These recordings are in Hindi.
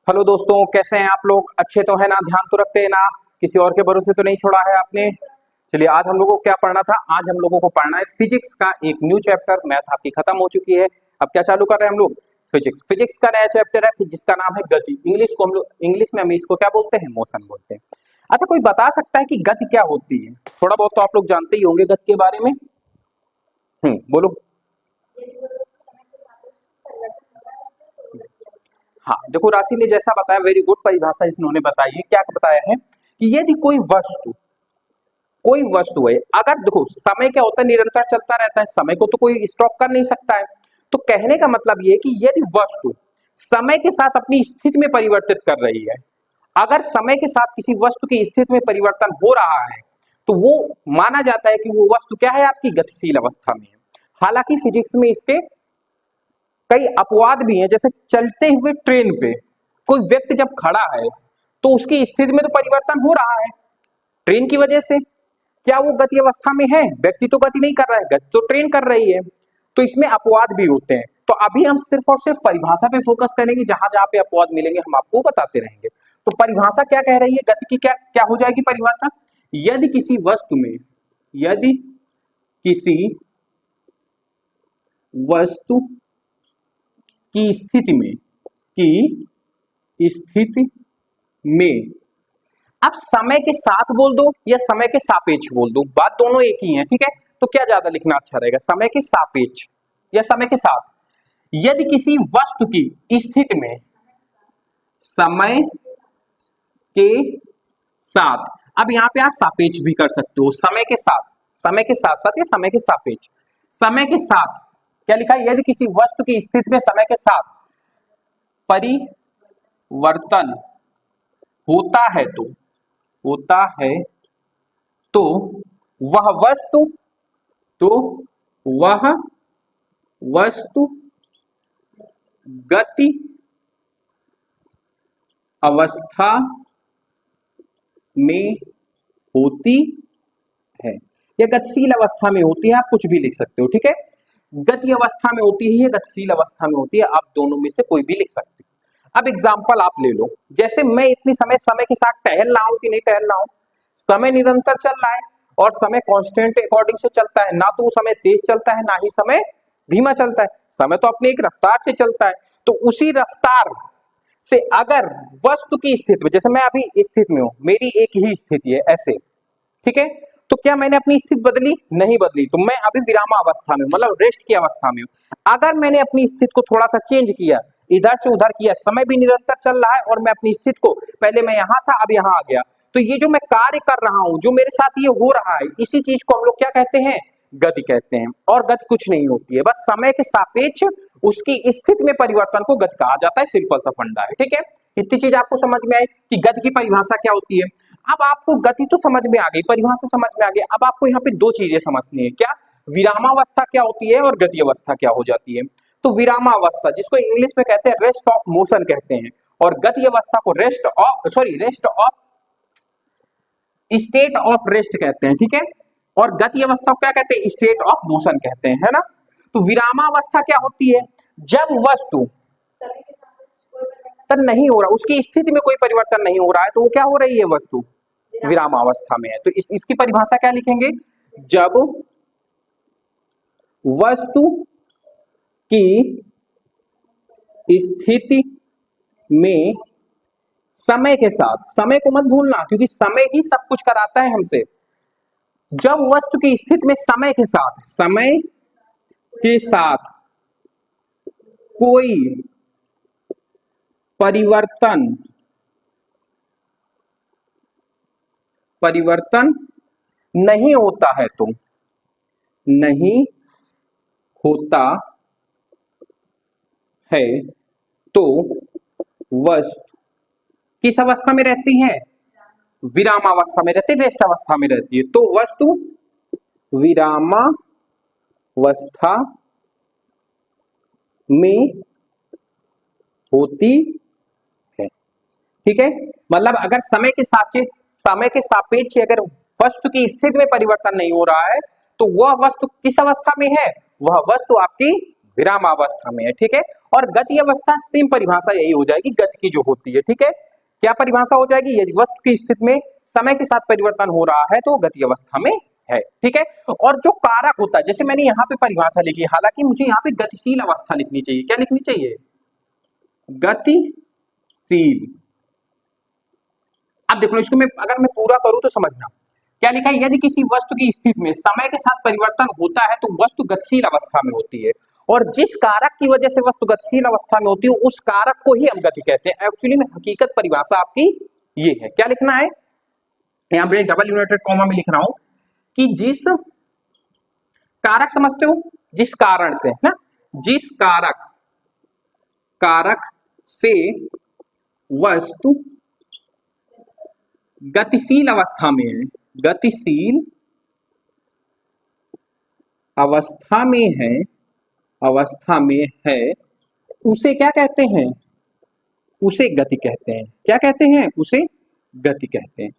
हेलो दोस्तों, कैसे हैं आप लोग? अच्छे तो है ना? ध्यान तो रखते हैं ना? किसी और के भरोसे तो नहीं छोड़ा है आपने? चलिए, आज हम लोगों को क्या पढ़ना था? आज हम लोगों को पढ़ना है फिजिक्स का एक न्यू चैप्टर। मैथ आपकी खत्म हो चुकी है, अब क्या चालू कर रहे हैं हम लोग? फिजिक्स। फिजिक्स का नया चैप्टर है जिसका नाम है गति। इंग्लिश में हम इसको क्या बोलते हैं? मोशन बोलते हैं। अच्छा, कोई बता सकता है कि गति क्या होती है? थोड़ा बहुत तो आप लोग जानते ही होंगे गति के बारे में। बोलो। हाँ, देखो, राशि ने जैसा बताया, वेरी गुड परिभाषा इन्होंने बताई है। क्या बताया है कि यदि कोई वस्तु है, अगर देखो समय क्या होता है, निरंतर चलता रहता है, समय को तो कोई स्टॉप कर नहीं सकता है। तो कहने का मतलब ये है कि यदि वस्तु समय के साथ अपनी स्थिति में परिवर्तित कर रही है, अगर समय के साथ किसी वस्तु की स्थिति में परिवर्तन हो रहा है, तो वो माना जाता है कि वो वस्तु क्या है? आपकी गतिशील अवस्था में है। हालांकि फिजिक्स में इसके कई अपवाद भी हैं। जैसे चलते हुए ट्रेन पे कोई व्यक्ति जब खड़ा है तो उसकी स्थिति में तो परिवर्तन हो रहा है ट्रेन की वजह से। क्या वो गति अवस्था में है? व्यक्ति तो गति नहीं कर रहा है, गति तो ट्रेन कर रही है। तो इसमें अपवाद भी होते हैं। तो अभी हम सिर्फ और सिर्फ परिभाषा पे फोकस करेंगे। जहां जहां पे अपवाद मिलेंगे हम आपको बताते रहेंगे। तो परिभाषा क्या कह रही है? गति की क्या क्या हो जाएगी परिभाषा? यदि किसी वस्तु की स्थिति में अब समय के साथ बोल दो या समय के सापेक्ष बोल दो, बात दोनों एक ही है। ठीक है, तो क्या ज्यादा लिखना अच्छा रहेगा, समय के सापेक्ष या समय के साथ? यदि किसी वस्तु की स्थिति में समय के साथ, अब यहां पे आप सापेक्ष भी कर सकते हो, समय के साथ साथ या समय के सापेक्ष। समय के साथ क्या लिखा है? यदि किसी वस्तु की स्थिति में समय के साथ परिवर्तन होता है तो वह वस्तु तो वह वस्तु गति अवस्था में होती है या गतिशील अवस्था में होती है। आप कुछ भी लिख सकते हो। ठीक है, गति अवस्था में होती है या गतिशील अवस्था में होती है, आप दोनों में से कोई भी लिख सकते हो। अब एग्जांपल आप ले लो, जैसे मैं इतनी समय के साथ टहल रहा हूं कि नहीं टहल रहा हूं? समय निरंतर चल रहा है और समय कांस्टेंट अकॉर्डिंग से चलता है। ना तो समय तेज चलता है, ना ही समय धीमा चलता है। समय तो अपनी एक रफ्तार से चलता है। तो उसी रफ्तार से अगर वस्तु की स्थिति में, जैसे मैं अभी स्थिति में हूं, मेरी एक ही स्थिति है ऐसे, ठीक है, तो क्या मैंने अपनी स्थिति बदली? नहीं बदली। तो मैं अभी विरामावस्था में, मतलब रेस्ट की अवस्था में हूं। अगर मैंने अपनी स्थिति को थोड़ा सा चेंज किया, इधर से उधर किया, समय भी निरंतर चल रहा है और मैं अपनी स्थिति को, पहले मैं यहां था अब यहां आ गया, तो ये जो मैं कार्य कर रहा हूं, जो मेरे साथ ये हो रहा है, इसी चीज को हम लोग क्या कहते हैं? गति कहते हैं। और गति कुछ नहीं होती है, बस समय के सापेक्ष उसकी स्थिति में परिवर्तन को गति कहा जाता है। सिंपल सा फंडा है। ठीक है, इतनी चीज आपको समझ में आई कि गति की परिभाषा क्या होती है। अब आपको गति तो समझ में आ गई, परिभाषा समझ में आ गई। अब आपको यहाँ पे दो चीजें समझनी है। क्या? विरामावस्था क्या होती है और गति अवस्था क्या हो जाती है। तो विरामावस्था, जिसको इंग्लिश में कहते हैं रेस्ट ऑफ मोशन कहते हैं, और गति अवस्था को rest of state of rest कहते हैं। ठीक है, और गति अवस्था को क्या कहते हैं? स्टेट ऑफ मोशन कहते हैं, है ना। तो विरामावस्था क्या होती है? जब वस्तु तब नहीं हो रहा, उसकी स्थिति में कोई परिवर्तन नहीं हो रहा है, तो वो क्या हो रही है? वस्तु विरामावस्था में है। तो इसकी परिभाषा क्या लिखेंगे? जब वस्तु की स्थिति में समय के साथ, समय को मत भूलना क्योंकि समय ही सब कुछ कराता है हमसे। जब वस्तु की स्थिति में समय के साथ कोई परिवर्तन नहीं होता है तो वस्तु किस अवस्था में रहती है? विरामावस्था में रहती है, रेस्ट अवस्था में रहती है। तो वस्तु विरामावस्था में होती है। ठीक है, मतलब अगर समय के सापेक्ष अगर वस्तु की स्थिति में परिवर्तन नहीं हो रहा है तो वह वस्तु किस अवस्था में है? वह वस्तु आपकी विरामावस्था में है, ठीक है। और गति अवस्था सेम परिभाषा यही हो जाएगी गति की जो होती है, ठीक है। क्या परिभाषा हो जाएगी, यदि वस्तु की स्थिति में समय के साथ परिवर्तन हो रहा है तो गति अवस्था में है, ठीक है। और जो कारक होता है, जैसे मैंने यहाँ पे परिभाषा लिखी, हालांकि मुझे यहाँ पे गतिशील अवस्था लिखनी चाहिए, क्या लिखनी चाहिए, गतिशील। अब देखो इसको मैं अगर मैं पूरा करूं तो समझना क्या लिखा है, यदि किसी वस्तु की स्थिति में समय के साथ परिवर्तन होता है तो वस्तु गतिशील अवस्था में होती है, और जिस कारक की वजह से वस्तु गतिशील अवस्था में होती है उस कारक को ही हम गति कहते हैं। एक्चुअली में हकीकत परिभाषा आपकी ये है, क्या लिखना है, यहां पे डबल यूनाइटेड कॉमा में लिख रहा हूं कि जिस कारक, समझते हो, जिस कारण से ना, जिस कारक से वस्तु गतिशील अवस्था में है, गतिशील अवस्था में है, उसे क्या कहते हैं, उसे गति कहते हैं। क्या कहते हैं, उसे गति कहते हैं।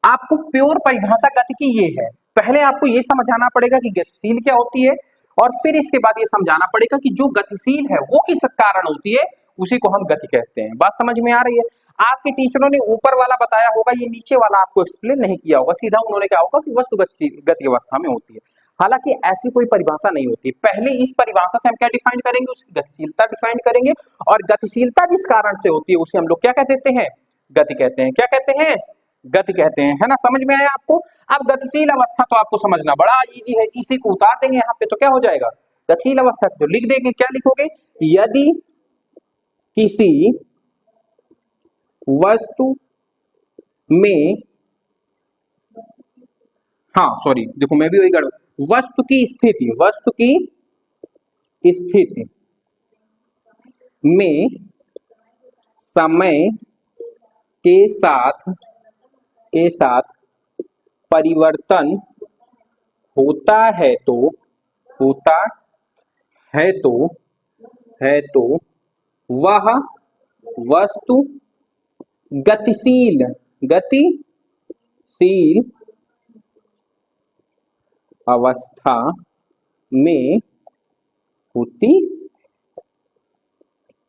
आपको प्योर परिभाषा गति की ये है, पहले आपको ये समझाना पड़ेगा कि गतिशील क्या होती है, और फिर इसके बाद ये समझाना पड़ेगा कि जो गतिशील है वो किस कारण होती है, उसी को हम गति कहते हैं। बात समझ में आ रही है। आपके टीचरों ने ऊपर वाला बताया होगा, ये नीचे वाला आपको एक्सप्लेन नहीं किया होगा, सीधा उन्होंने क्या होगा कि वस्तु गति अवस्था में होती है। हालांकि ऐसी कोई परिभाषा नहीं होती। पहले इस परिभाषा से हम क्या डिफाइन करेंगे, उसकी गतिशीलता डिफाइन करेंगे, और गतिशीलता जिस कारण से होती है उसे हम लोग क्या कह देते हैं, गति कहते हैं। क्या कहते हैं, गति कहते हैं, है ना। समझ में आया आपको। अब गतिशील अवस्था तो आपको समझना बड़ा इजी है, इसी को उतार देंगे यहाँ पे तो क्या हो जाएगा, गतिशील अवस्था तो लिख देंगे। क्या लिखोगे, यदि किसी वस्तु में, हाँ सॉरी देखो मैं भी वही कर, वस्तु की स्थिति में समय के साथ परिवर्तन होता है तो वह वस्तु गतिशील अवस्था में होती।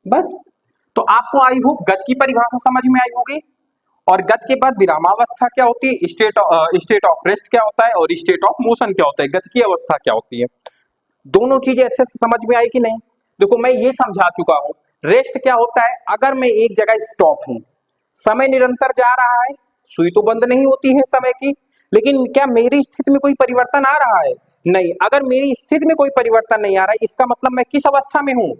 बस, तो आपको आई होप गति की परिभाषा समझ में आई होगी। और गति के बाद विरामावस्था क्या होती है, स्टेट ऑफ रेस्ट क्या होता है, और स्टेट ऑफ मोशन क्या होता है, गति की अवस्था क्या होती है। दोनों चीजें अच्छे से समझ में आई कि नहीं। देखो मैं ये समझा चुका हूं, रेस्ट क्या होता है, अगर मैं एक जगह स्टॉप हूं, समय निरंतर जा रहा है, सुई तो बंद नहीं होती है समय की, लेकिन क्या मेरी स्थिति में कोई परिवर्तन आ रहा है, नहीं। अगर मेरी स्थिति में कोई परिवर्तन नहीं आ रहा है, इसका मतलब मैं किस अवस्था में हूं,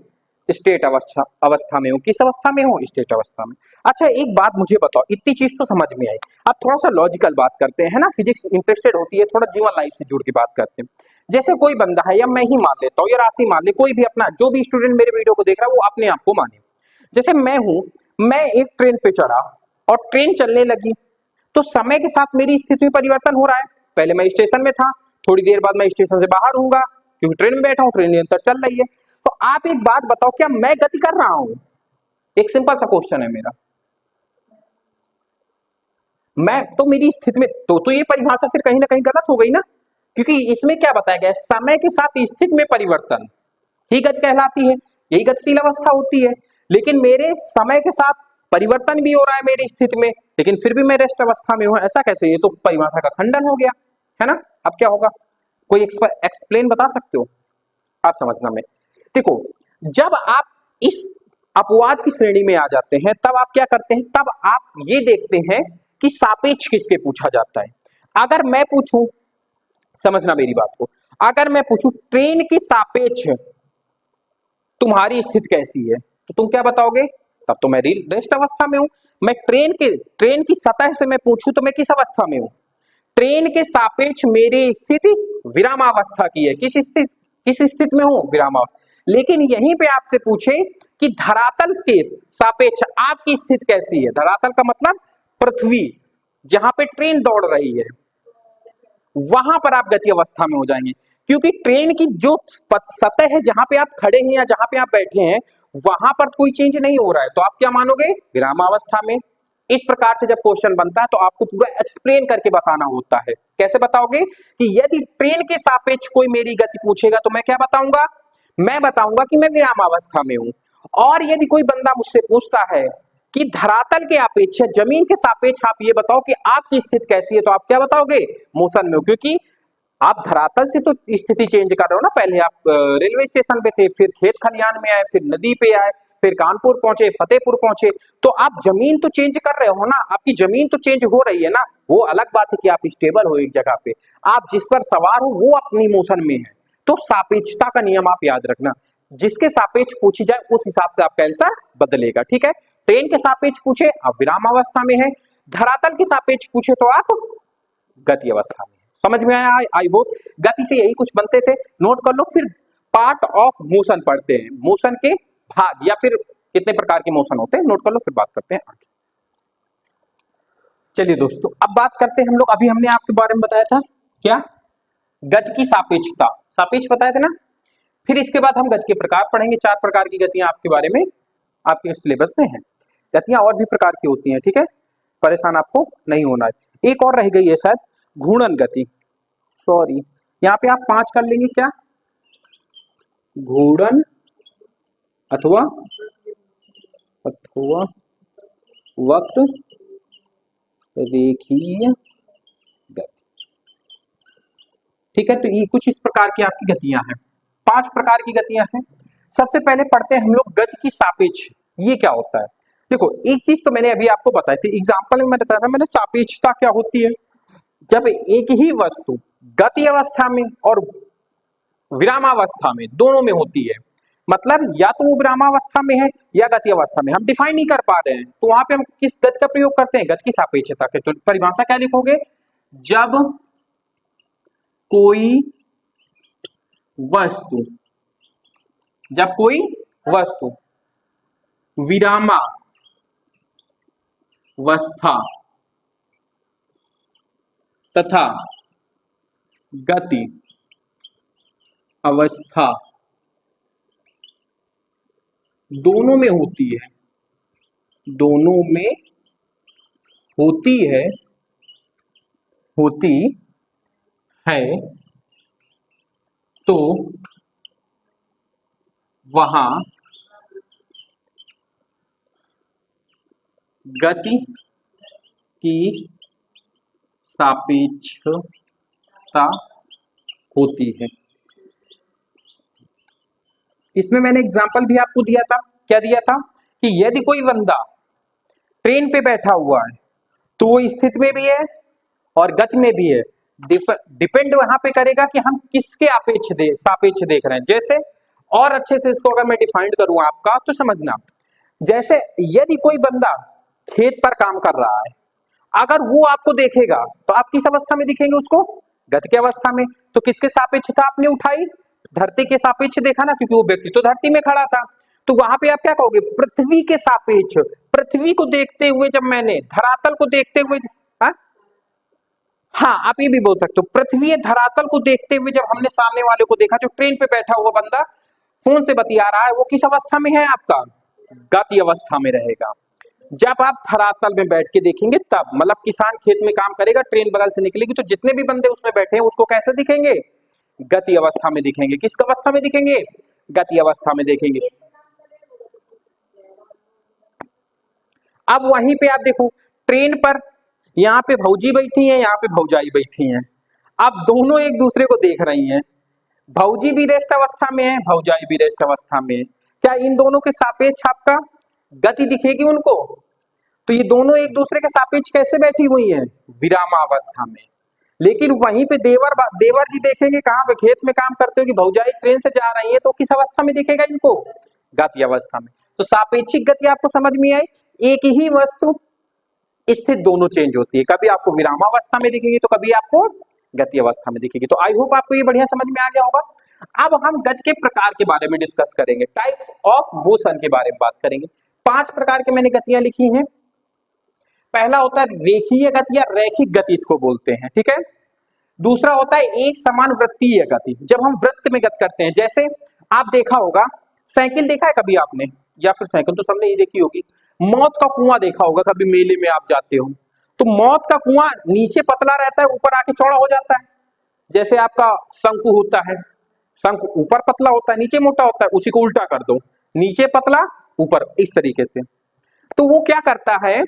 स्टेट अवस्था में हूं। किस अवस्था में हूं, स्टेट अवस्था में। अच्छा एक बात मुझे बताओ, इतनी चीज तो समझ में आई, अब थोड़ा सा लॉजिकल बात करते हैं ना, फिजिक्स इंटरेस्टेड होती है, थोड़ा जीवन लाइफ से जुड़ के बात करते हैं। जैसे कोई बंदा है, या मैं ही मान लेता हूँ, या राशि मान ले, कोई भी अपना, जो भी स्टूडेंट मेरे वीडियो को देख रहा है वो अपने आप को माने। जैसे मैं हूं, मैं एक ट्रेन पे चढ़ा और ट्रेन चलने लगी, तो समय के साथ मेरी स्थिति में परिवर्तन हो रहा है। पहले मैं स्टेशन में था, थोड़ी देर बाद मैं स्टेशन से बाहर होऊंगा, क्योंकि ट्रेन में बैठा हूं, ट्रेन निरंतर चल रही है। तो आप एक बात बताओ, क्या मैं गति कर रहा हूं, एक सिंपल सा क्वेश्चन है मेरा। मैं तो मेरी स्थिति में तो ये परिभाषा फिर कहीं ना कहीं गलत हो गई ना, क्योंकि इसमें क्या बताया गया, समय के साथ स्थिति में परिवर्तन ही गति कहलाती है, यही गतिशील अवस्था होती है। लेकिन मेरे समय के साथ परिवर्तन भी हो रहा है मेरी स्थिति में, लेकिन फिर भी मैं रेस्ट अवस्था में हूं, ऐसा कैसे, ये तो परिभाषा का खंडन हो गया, है ना। अब क्या होगा, कोई एक्सप्लेन बता सकते हो आप समझना में। देखो जब आप इस अपवाद की श्रेणी में आ जाते हैं, तब आप क्या करते हैं, तब आप ये देखते हैं कि सापेक्ष किसके पूछा जाता है। अगर मैं पूछूं, समझना मेरी बात को, अगर मैं पूछूं ट्रेन की सापेक्ष तुम्हारी स्थिति कैसी है, तो तुम क्या बताओगे, तब तो मैं रेस्ट अवस्था में हूं। मैं ट्रेन की सतह से मैं पूछूं तो मैं किस अवस्था में हूं, ट्रेन के सापेक्ष मेरी स्थिति विरामावस्था की है। किस स्थिति में हूं, विरामावस्था। लेकिन यहीं पे आपसे पूछे कि धरातल के सापेक्ष आपकी स्थिति कैसी है, धरातल का मतलब पृथ्वी, जहां पे ट्रेन दौड़ रही है, वहां पर आप गति अवस्था में हो जाएंगे, क्योंकि ट्रेन की जो सतह है, जहां पे आप खड़े हैं या जहां पे आप बैठे हैं, वहां पर कोई चेंज नहीं हो रहा है, तो आप क्या मानोगे, विरामावस्था में। इस प्रकार से जब क्वेश्चन बनता है तो आपको पूरा एक्सप्लेन करके बताना होता है। कैसे बताओगे कि यदि ट्रेन के सापेक्ष कोई मेरी गति पूछेगा तो मैं क्या बताऊंगा, मैं बताऊंगा कि मैं विरामावस्था में हूं। और यदि कोई बंदा मुझसे पूछता है कि धरातल के सापेक्ष या जमीन के सापेक्ष आप ये बताओ कि आपकी स्थिति कैसी है, तो आप क्या बताओगे, मोशन में हो, क्योंकि आप धरातल से तो स्थिति चेंज कर रहे हो ना। पहले आप रेलवे स्टेशन पे थे, फिर खेत खलियान में आए, फिर नदी पे आए, फिर कानपुर पहुंचे, फतेहपुर पहुंचे, तो आप जमीन तो चेंज कर रहे हो ना, आपकी जमीन तो चेंज हो रही है ना। वो अलग बात है कि आप स्टेबल हो एक जगह पे, आप जिस पर सवार हो वो अपनी मोशन में है। तो सापेक्षता का नियम आप याद रखना, जिसके सापेक्ष पूछी जाए उस हिसाब से आपका आंसर बदलेगा, ठीक है। ट्रेन के सापेक्ष पूछे आप विराम अवस्था में है, धरातल के सापेक्ष पूछे तो आप गति अवस्था में। समझ में आया? I hope. गति से यही कुछ बनते थे, नोट कर लो। फिर पार्ट ऑफ मोशन पढ़ते हैं, मोशन के भाग या फिर कितने प्रकार के मोशन होते हैं, नोट कर लो, फिर बात करते हैं आगे। चलिए दोस्तों, अब बात करते हैं हम लोग, अभी हमने आपके बारे में बताया था क्या, गति की सापेक्षता, सापेक्ष बताए थे ना। फिर इसके बाद हम गति के प्रकार पढ़ेंगे, 4 प्रकार की गतियां आपके बारे में आपके सिलेबस में है। गतियां और भी प्रकार की होती हैं, ठीक है, परेशान आपको नहीं होना है। एक और रह गई है शायद, घूर्णन गति, सॉरी, यहाँ पे आप 5 कर लेंगे क्या, घूर्णन अथवा वक्र रेखीय गति, ठीक है। तो ये कुछ इस प्रकार की आपकी गतियां हैं, 5 प्रकार की गतियां हैं। सबसे पहले पढ़ते हैं हम लोग गति की सापेक्ष, ये क्या होता है। देखो, एक चीज तो मैंने अभी आपको बताई थी, एग्जाम्पल में बताया था मैंने, सापेक्षता क्या होती है, जब एक ही वस्तु गति अवस्था में और विरामावस्था में दोनों में होती है, मतलब या तो वो विरामावस्था में है या गति अवस्था में, हम डिफाइन नहीं कर पा रहे हैं, तो वहां पे हम किस गति का प्रयोग करते हैं, गति की सापेक्षता के। तो परिभाषा क्या लिखोगे, जब कोई वस्तु विरामावस्था तथा गति अवस्था दोनों में होती है, तो वहां गति की सापेक्षता होती है। इसमें मैंने एग्जाम्पल भी आपको दिया था, क्या दिया था कि यदि कोई बंदा ट्रेन पे बैठा हुआ है तो वो स्थिति में भी है और गति में भी है, डिपेंड वहां पे करेगा कि हम किसके सापेक्ष देख रहे हैं। जैसे और अच्छे से इसको अगर मैं डिफाइन करूं आपका तो समझना, जैसे यदि कोई बंदा खेत पर काम कर रहा है, अगर वो आपको देखेगा तो आप किस अवस्था में दिखेंगे उसको, गति की अवस्था में। तो किसके सापेक्षता आपने उठाई, धरती के सापेक्ष देखा ना, क्योंकि वो व्यक्ति तो धरती में खड़ा था। तो वहां पे आप क्या कहोगे, पृथ्वी के सापेक्ष, पृथ्वी को देखते हुए जब मैंने धरातल को देखते हुए, हाँ आप ये भी बोल सकते हो, पृथ्वी धरातल को देखते हुए जब हमने सामने वाले को देखा, जो ट्रेन पे बैठा हुआ बंदा फोन से बतिया रहा है, वो किस अवस्था में है आपका, गति अवस्था में रहेगा। जब आप धरातल में बैठ के देखेंगे तब, मतलब किसान खेत में काम करेगा, ट्रेन बगल से निकलेगी, तो जितने भी बंदे उसमें बैठे हैं उसको कैसे दिखेंगे, गति अवस्था में दिखेंगे। किस अवस्था में दिखेंगे, गति अवस्था में देखेंगे। अब वहीं पे आप देखो, ट्रेन पर यहाँ पे भौजी बैठी हैं, यहाँ पे भौजाई बैठी हैं, अब दोनों एक दूसरे को देख रही हैं, भौजी भी रेस्ट अवस्था में है, भौजाई भी रेस्ट अवस्था में है, क्या इन दोनों के सापेक्ष आपका गति दिखेगी उनको, तो ये दोनों एक दूसरे के सापेक्ष कैसे बैठी हुई हैं, विरामावस्था में। लेकिन वहीं पे देवर जी देखेंगे कहां पे, खेत में काम करते हो, कि भौजाई ट्रेन से जा रही है, तो किस अवस्था में दिखेगा इनको, गति अवस्था में। तो सापेक्षिक गति आपको समझ में आई, एक ही वस्तु स्थिति दोनों चेंज होती है, कभी आपको विरामावस्था में दिखेगी तो कभी आपको गति अवस्था में दिखेगी। तो आई होप आपको ये बढ़िया समझ में आ गया होगा। अब हम गति के प्रकार के बारे में डिस्कस करेंगे, टाइप ऑफ मोशन के बारे में बात करेंगे। 5 प्रकार के मैंने गतियां लिखी हैं। पहला होता है रेखीय गति या रैखिक गति इसको बोलते हैं, ठीक है। दूसरा होता है एक समान वृत्तीय गति, जब हम वृत्त में गति करते हैं, जैसे आप देखा होगा साइकिल देखा है कभी आपने, या फिर साइकिल तो सबने ही देखी होगी, मौत का कुआं देखा होगा कभी मेले में आप जाते हो, तो मौत का कुआं नीचे पतला रहता है, ऊपर आके चौड़ा हो जाता है। जैसे आपका शंकु होता है, शंकु ऊपर पतला होता है नीचे मोटा होता है, उसी को उल्टा कर दो, नीचे पतला ऊपर, इस तरीके से। तो वो क्या करता है,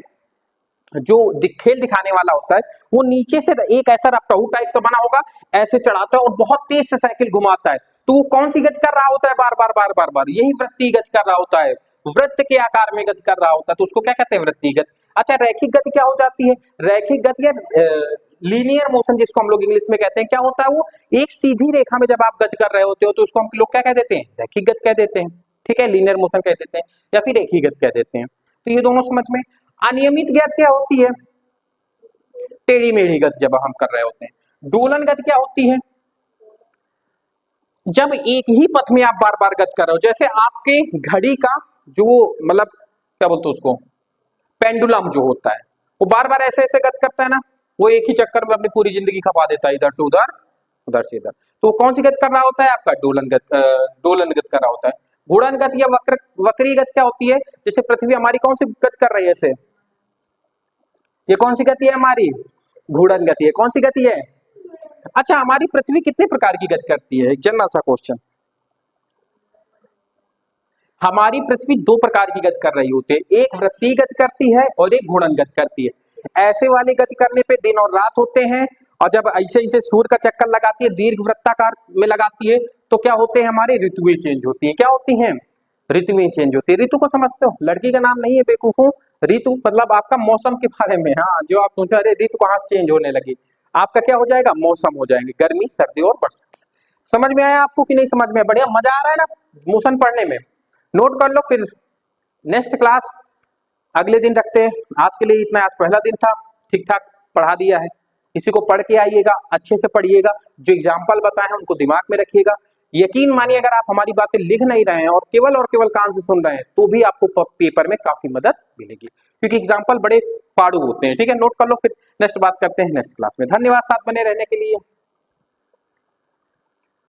जो खेल दिखाने वाला होता है वो नीचे से एक ऐसा रपटहू टाइप का बना होगा, ऐसे चढ़ाता है और बहुत तेज से साइकिल घुमाता है। तो वो कौन सी गति कर रहा होता है, बार बार बार बार बार यही वृत्तीय गति कर रहा होता है, वृत्त के आकार में गति कर रहा होता है, तो उसको क्या कहते हैं, वृत्तीय गति। अच्छा, रैखिक गति क्या हो जाती है, रैखिक गति या लीनियर मोशन जिसको हम लोग इंग्लिश में कहते हैं, क्या होता है, वो एक सीधी रेखा में जब आप गति कर रहे होते हो तो उसको हम लोग क्या कह देते हैं, रैखिक गति कह देते हैं, ठीक है, लीनियर मोशन कह देते हैं या फिर रैखिक गति कह देते हैं। तो ये दोनों समझ में। अनियमित गति क्या होती है, टेढ़ी मेढ़ी गति जब हम कर रहे होते हैं। दोलन गति क्या होती है, जब एक ही पथ में आप बार बार गति कर रहे हो, जैसे आपके घड़ी का जो मतलब क्या बोलते हैं उसको, पेंडुलम जो होता है वो बार बार ऐसे ऐसे गति करता है ना, वो एक ही चक्कर में अपनी पूरी जिंदगी खपा देता है, इधर से उधर उधर से इधर। तो कौन सी गति कर रहा होता है, आपका दोलन गति, दोलन गति कर रहा होता है। घूर्णन गति या वक्रीय गति क्या होती है, जैसे पृथ्वी हमारी कौन सी गति कर रही है, ऐसे ये कौन सी गति है हमारी, घूर्णन गति है। कौन सी गति है, अच्छा हमारी पृथ्वी कितने प्रकार की गति करती है, एक जनरल सा क्वेश्चन। हमारी पृथ्वी दो प्रकार की गति कर रही होती है, एक वृत्तीय गति करती है और एक घूर्णन गति करती है। ऐसे वाली गति करने पे दिन और रात होते हैं, और जब ऐसे ऐसे सूर्य का चक्कर लगाती है, दीर्घ वृत्ताकार में लगाती है, तो क्या होते हैं, हमारी ऋतुएं चेंज होती है। क्या होती हैं, ऋतुएं चेंज होती है। ऋतु को समझते हो, लड़की का नाम नहीं है बेवकूफों, ऋतु मतलब आपका मौसम के बारे में। हाँ, जो आप सोचा अरे ऋतु कहाँ से चेंज होने लगी, आपका क्या हो जाएगा, मौसम हो जाएंगे, गर्मी सर्दी और बरसात। समझ में आया आपको कि नहीं समझ में, बढ़िया मजा आ रहा है ना मोशन पढ़ने में। नोट कर लो, फिर नेक्स्ट क्लास अगले दिन रखते हैं। आज के लिए इतना, आज पहला दिन था, ठीक ठाक पढ़ा दिया है। इसी को पढ़ के आइएगा, अच्छे से पढ़िएगा, जो एग्जाम्पल बताए हैं उनको दिमाग में रखिएगा। यकीन मानिए अगर आप हमारी बातें लिख नहीं रहे हैं और केवल कान से सुन रहे हैं तो भी आपको पेपर में काफी मदद मिलेगी, क्योंकि एग्जाम्पल बड़े फाड़ू होते हैं। ठीक है, नोट कर लो, फिर नेक्स्ट बात करते हैं नेक्स्ट क्लास में। धन्यवाद साथ बने रहने के लिए।